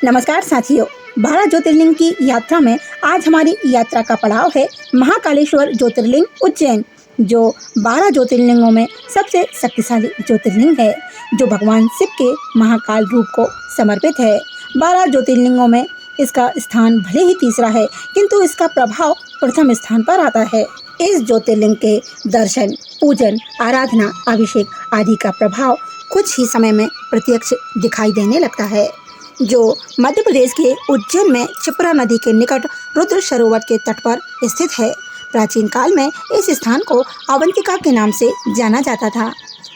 नमस्कार साथियों, 12 ज्योतिर्लिंग की यात्रा में आज हमारी यात्रा का पड़ाव है महाकालेश्वर ज्योतिर्लिंग उज्जैन, जो 12 ज्योतिर्लिंगों में सबसे शक्तिशाली ज्योतिर्लिंग है, जो भगवान शिव के महाकाल रूप को समर्पित है। 12 ज्योतिर्लिंगों में इसका स्थान भले ही तीसरा है, किंतु इसका प्रभाव प्रथम स्थान पर आता है। इस ज्योतिर्लिंग के दर्शन, पूजन, आराधना, अभिषेक आदि का प्रभाव कुछ ही समय में प्रत्यक्ष दिखाई देने लगता है। जो मध्य प्रदेश के उज्जैन में क्षिप्रा नदी के निकट रुद्र सरोवर के तट पर स्थित है। प्राचीन काल में इस स्थान को अवंतिका के नाम से जाना जाता था।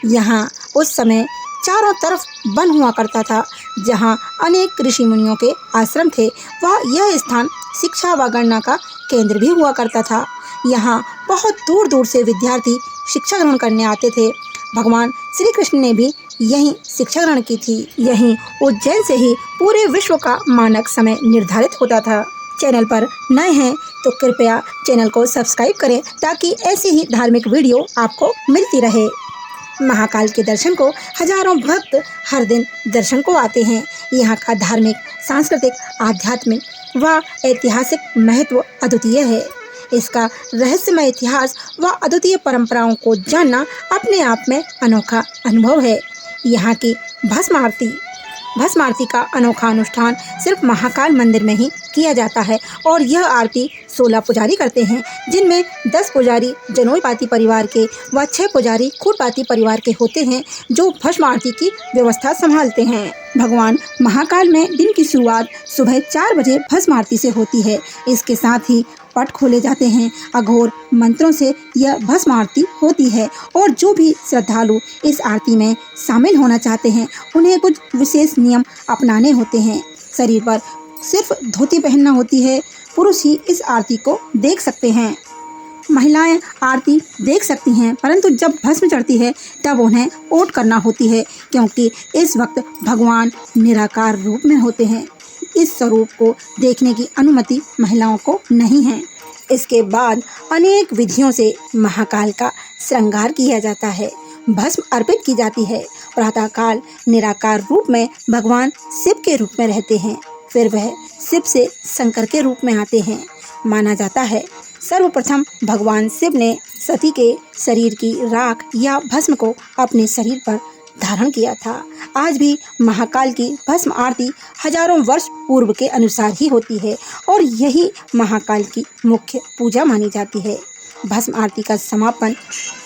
यहाँ उस समय चारों तरफ वन हुआ करता था, जहाँ अनेक ऋषि मुनियों के आश्रम थे। वह यह स्थान शिक्षा व गणना का केंद्र भी हुआ करता था। यहाँ बहुत दूर दूर से विद्यार्थी शिक्षा ग्रहण करने आते थे। भगवान श्री कृष्ण ने भी यहीं शिक्षा ग्रहण की थी। यहीं उज्जैन से ही पूरे विश्व का मानक समय निर्धारित होता था। चैनल पर नए हैं तो कृपया चैनल को सब्सक्राइब करें, ताकि ऐसी ही धार्मिक वीडियो आपको मिलती रहे। महाकाल के दर्शन को हजारों भक्त हर दिन दर्शन को आते हैं। यहाँ का धार्मिक, सांस्कृतिक, आध्यात्मिक व ऐतिहासिक महत्व अद्वितीय है। इसका रहस्यमय इतिहास व अद्वितीय परंपराओं को जानना अपने आप में अनोखा अनुभव है। यहाँ की भस्म आरती का अनोखा अनुष्ठान सिर्फ महाकाल मंदिर में ही किया जाता है, और यह आरती 16 पुजारी करते हैं, जिनमें 10 पुजारी जनोई पाती परिवार के व 6 पुजारी खूट पाती परिवार के होते हैं, जो भस्म आरती की व्यवस्था संभालते हैं। भगवान महाकाल में दिन की शुरुआत सुबह 4 बजे भस्म आरती से होती है। इसके साथ ही पट खोले जाते हैं। अघोर मंत्रों से यह भस्म आरती होती है, और जो भी श्रद्धालु इस आरती में शामिल होना चाहते हैं, उन्हें कुछ विशेष नियम अपनाने होते हैं। शरीर पर सिर्फ धोती पहनना होती है। पुरुष ही इस आरती को देख सकते हैं। महिलाएं आरती देख सकती हैं, परंतु जब भस्म चढ़ती है तब उन्हें ओट करना होती है, क्योंकि इस वक्त भगवान निराकार रूप में होते हैं। इस स्वरूप को देखने की अनुमति महिलाओं को नहीं है। इसके बाद अनेक विधियों से महाकाल का श्रृंगार किया जाता है, भस्म अर्पित की जाती है। प्रातःकाल निराकार रूप में भगवान शिव के रूप में रहते हैं, फिर वह शिव से शंकर के रूप में आते हैं। माना जाता है सर्वप्रथम भगवान शिव ने सती के शरीर की राख या भस्म को अपने शरीर पर धारण किया था। आज भी महाकाल की भस्म आरती हजारों वर्ष पूर्व के अनुसार ही होती है, और यही महाकाल की मुख्य पूजा मानी जाती है। भस्म आरती का समापन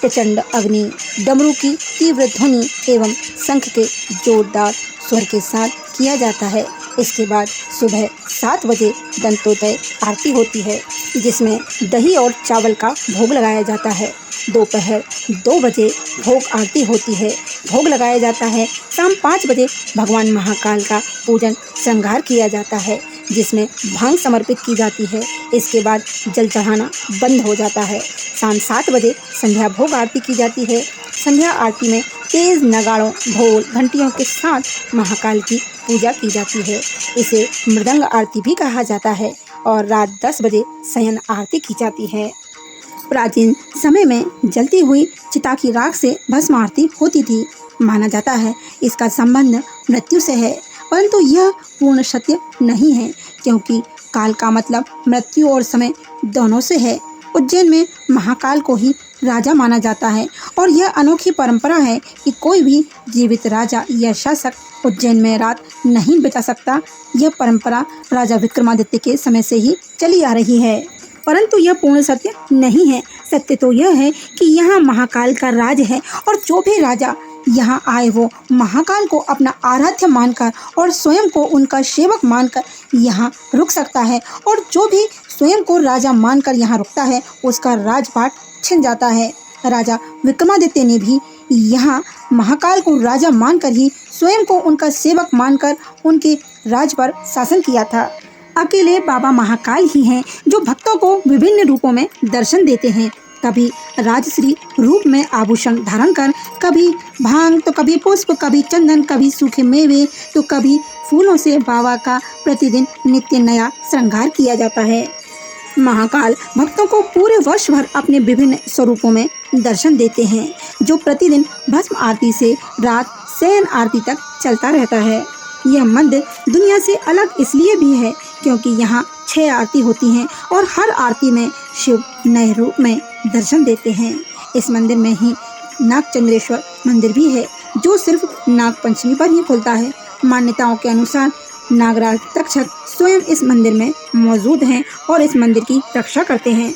प्रचंड अग्नि, डमरू की तीव्र ध्वनि एवं शंख के जोरदार स्वर के साथ किया जाता है। इसके बाद सुबह 7 बजे दंतोदय आरती होती है, जिसमें दही और चावल का भोग लगाया जाता है। दोपहर 2 बजे भोग आरती होती है, भोग लगाया जाता है। शाम 5 बजे भगवान महाकाल का पूजन श्रृंगार किया जाता है, जिसमें भांग समर्पित की जाती है। इसके बाद जल चढ़ाना बंद हो जाता है। शाम 7 बजे संध्या भोग आरती की जाती है। संध्या आरती में तेज नगाड़ों, ढोल, घंटियों के साथ महाकाल की पूजा की जाती है। इसे मृदंग आरती भी कहा जाता है, और रात 10 बजे शयन आरती की जाती है। प्राचीन समय में जलती हुई चिता की राख से भस्म आरती होती थी। माना जाता है इसका संबंध मृत्यु से है, परंतु यह पूर्ण सत्य नहीं है, क्योंकि काल का मतलब मृत्यु और समय दोनों से है। उज्जैन में महाकाल को ही राजा माना जाता है, और यह अनोखी परंपरा है कि कोई भी जीवित राजा या शासक उज्जैन में रात नहीं बिता सकता। यह परंपरा राजा विक्रमादित्य के समय से ही चली आ रही है, परंतु यह पूर्ण सत्य नहीं है। सत्य तो यह है कि यहाँ महाकाल का राज है, और जो भी राजा यहाँ आए वो महाकाल को अपना आराध्य मानकर और स्वयं को उनका सेवक मानकर यहाँ रुक सकता है, और जो भी स्वयं को राजा मानकर यहाँ रुकता है उसका राजपाट छिन जाता है। राजा विक्रमादित्य ने भी यहाँ महाकाल को राजा मानकर ही स्वयं को उनका सेवक मानकर उनके राज पर शासन किया था। अकेले बाबा महाकाल ही हैं जो भक्तों को विभिन्न रूपों में दर्शन देते हैं। कभी राजश्री रूप में आभूषण धारण कर, कभी भांग तो कभी पुष्प, कभी चंदन, कभी सूखे मेवे तो कभी फूलों से बाबा का प्रतिदिन नित्य नया श्रृंगार किया जाता है। महाकाल भक्तों को पूरे वर्ष भर अपने विभिन्न स्वरूपों में दर्शन देते हैं, जो प्रतिदिन भस्म आरती से रात शयन आरती तक चलता रहता है। यह मंदिर दुनिया से अलग इसलिए भी है क्योंकि यहाँ 6 आरती होती हैं और हर आरती में शिव नए रूप में दर्शन देते हैं। इस मंदिर में ही नागचंद्रेश्वर मंदिर भी है जो सिर्फ नाग पंचमी पर ही खुलता है। मान्यताओं के अनुसार नागराज तक्षक स्वयं इस मंदिर में मौजूद हैं और इस मंदिर की रक्षा करते हैं।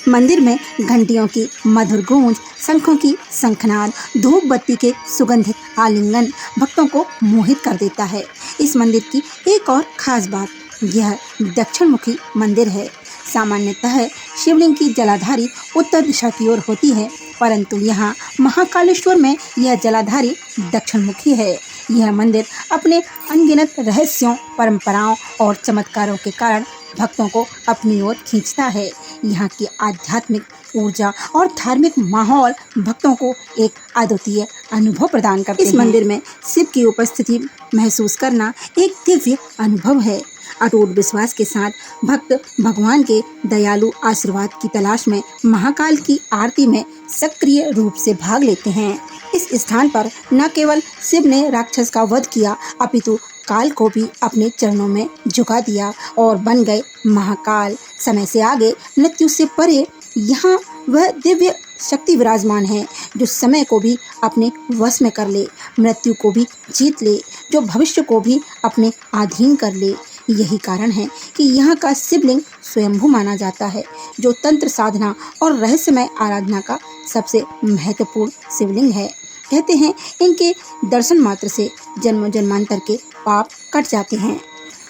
मंदिर में घंटियों की मधुर गूंज, शंखों की शंखनाद, धूप बत्ती के सुगंधित आलिंगन भक्तों को मोहित कर देता है। इस मंदिर की एक और खास बात, यह दक्षिण मुखी मंदिर है। सामान्यतः शिवलिंग की जलाधारी उत्तर दिशा की ओर होती है, परंतु यहाँ महाकालेश्वर में यह जलाधारी दक्षिण मुखी है। यह मंदिर अपने अनगिनत रहस्यों, परंपराओं और चमत्कारों के कारण भक्तों को अपनी ओर खींचता है। यहाँ की आध्यात्मिक ऊर्जा और धार्मिक माहौल भक्तों को एक अद्वितीय अनुभव प्रदान करते हैं। इस मंदिर में शिव की उपस्थिति महसूस करना एक दिव्य अनुभव है। अटूट विश्वास के साथ भक्त भगवान के दयालु आशीर्वाद की तलाश में महाकाल की आरती में सक्रिय रूप से भाग लेते हैं। इस स्थान पर न केवल शिव ने राक्षस का वध किया, अपितु काल को भी अपने चरणों में झुका दिया और बन गए महाकाल। समय से आगे, मृत्यु से परे यहाँ वह दिव्य शक्ति विराजमान है जो समय को भी अपने वश में कर ले, मृत्यु को भी जीत ले, जो भविष्य को भी अपने अधीन कर ले। यही कारण है कि यहाँ का शिवलिंग स्वयंभू माना जाता है, जो तंत्र साधना और रहस्यमय आराधना का सबसे महत्वपूर्ण शिवलिंग है। कहते हैं इनके दर्शन मात्र से जन्म जन्मांतर के पाप कट जाते हैं।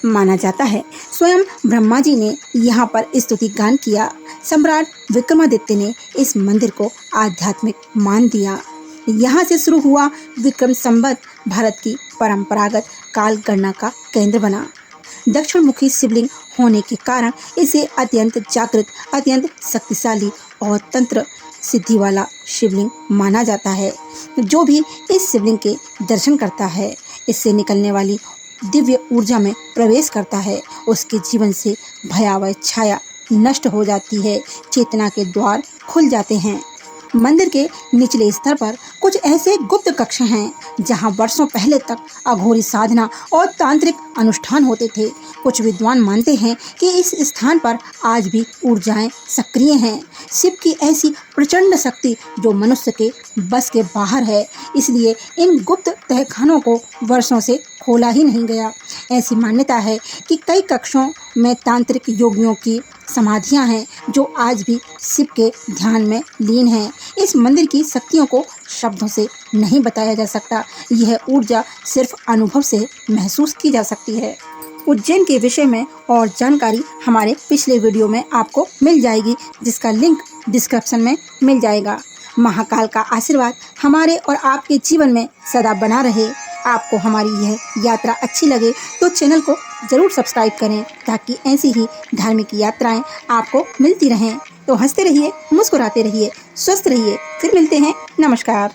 माना जाता है स्वयं ब्रह्मा जी ने यहाँ पर स्तुति गान किया। सम्राट विक्रमादित्य ने इस मंदिर को आध्यात्मिक मान दिया। यहाँ से शुरू हुआ विक्रम संवत भारत की परंपरागत काल गणना का केंद्र बना। दक्षिण मुखी शिवलिंग होने के कारण इसे अत्यंत जागृत, अत्यंत शक्तिशाली और तंत्र सिद्धि वाला शिवलिंग माना जाता है। जो भी इस शिवलिंग के दर्शन करता है, इससे निकलने वाली दिव्य ऊर्जा में प्रवेश करता है, उसके जीवन से भयावह छाया नष्ट हो जाती है, चेतना के द्वार खुल जाते हैं। मंदिर के निचले स्तर पर कुछ ऐसे गुप्त कक्ष हैं जहां वर्षों पहले तक अघोरी साधना और तांत्रिक अनुष्ठान होते थे। कुछ विद्वान मानते हैं कि इस स्थान पर आज भी ऊर्जाएं सक्रिय हैं, शिव की ऐसी प्रचंड शक्ति जो मनुष्य के बस के बाहर है, इसलिए इन गुप्त तहखानों को वर्षों से खोला ही नहीं गया। ऐसी मान्यता है कि कई कक्षों में तांत्रिक योगियों की समाधियां हैं जो आज भी शिव के ध्यान में लीन हैं। इस मंदिर की शक्तियों को शब्दों से नहीं बताया जा सकता, यह ऊर्जा सिर्फ अनुभव से महसूस की जा सकती है। उज्जैन के विषय में और जानकारी हमारे पिछले वीडियो में आपको मिल जाएगी, जिसका लिंक डिस्क्रिप्शन में मिल जाएगा। महाकाल का आशीर्वाद हमारे और आपके जीवन में सदा बना रहे। आपको हमारी यह यात्रा अच्छी लगे तो चैनल को ज़रूर सब्सक्राइब करें ताकि ऐसी ही धार्मिक यात्राएं आपको मिलती रहें। तो हंसते रहिए, मुस्कुराते रहिए, स्वस्थ रहिए। फिर मिलते हैं। नमस्कार।